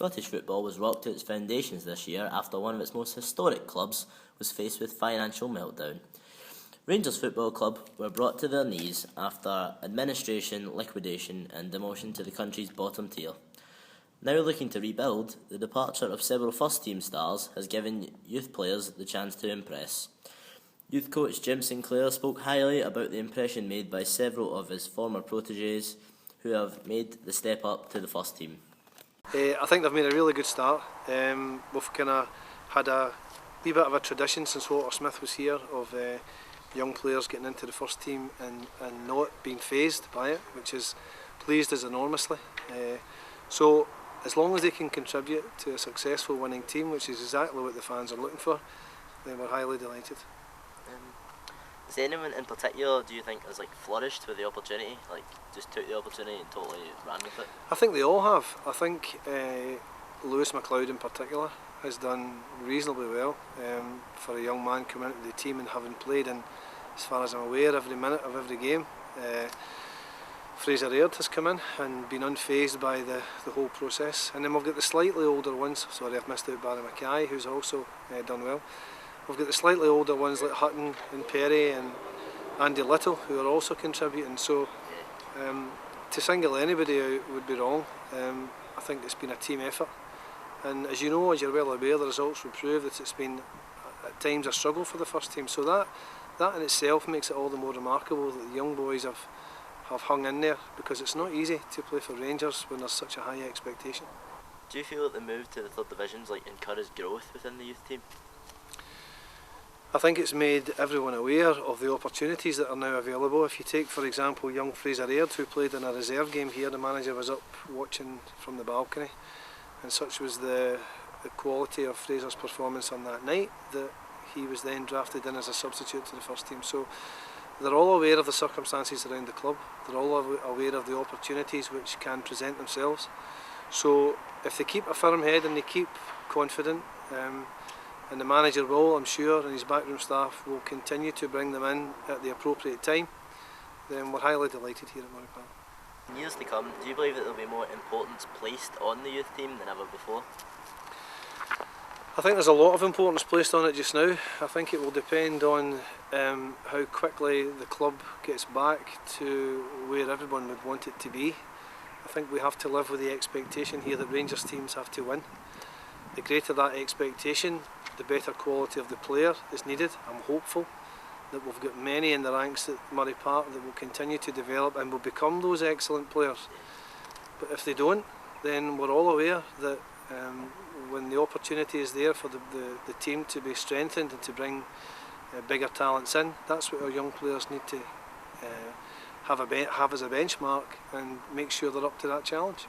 Scottish football was rocked to its foundations this year after one of its most historic clubs was faced with financial meltdown. Rangers Football Club were brought to their knees after administration, liquidation and demotion to the country's bottom tier. Now looking to rebuild, the departure of several first-team stars has given youth players the chance to impress. Youth coach Jim Sinclair spoke highly about the impression made by several of his former protégés who have made the step up to the first team. I think they've made a really good start. We've kind of had a wee bit of a tradition since Walter Smith was here of young players getting into the first team and not being phased by it, which has pleased us enormously. So as long as they can contribute to a successful winning team, which is exactly what the fans are looking for, then we're highly delighted. Is anyone in particular, do you think, has flourished with the opportunity, just took the opportunity and totally ran with it? I think they all have. I think Lewis McLeod in particular has done reasonably well for a young man coming into the team and having played in, as far as I'm aware, every minute of every game. Fraser Aird has come in and been unfazed by the whole process. And then we've got the slightly older ones, sorry I've missed out Barry Mackay, who's also done well. We've got the slightly older ones like Hutton and Perry and Andy Little who are also contributing, so to single anybody out would be wrong. I think it's been a team effort, and as you know, as you're well aware, the results will prove that it's been at times a struggle for the first team, so that in itself makes it all the more remarkable that the young boys have hung in there, because it's not easy to play for Rangers when there's such a high expectation. Do you feel that the move to the third divisions encouraged growth within the youth team? I think it's made everyone aware of the opportunities that are now available. If you take, for example, young Fraser Aird, who played in a reserve game here, the manager was up watching from the balcony, and such was the quality of Fraser's performance on that night that he was then drafted in as a substitute to the first team. So they're all aware of the circumstances around the club, they're all aware of the opportunities which can present themselves. So if they keep a firm head and they keep confident, and the manager will, I'm sure, and his backroom staff will continue to bring them in at the appropriate time, then we're highly delighted here at Murray Park. In years to come, do you believe that there will be more importance placed on the youth team than ever before? I think there's a lot of importance placed on it just now. I think it will depend on how quickly the club gets back to where everyone would want it to be. I think we have to live with the expectation here that Rangers teams have to win. The greater that expectation, the better quality of the player is needed. I'm hopeful that we've got many in the ranks at Murray Park that will continue to develop and will become those excellent players. But if they don't, then we're all aware that when the opportunity is there for the team to be strengthened and to bring bigger talents in, that's what our young players need to have as a benchmark and make sure they're up to that challenge.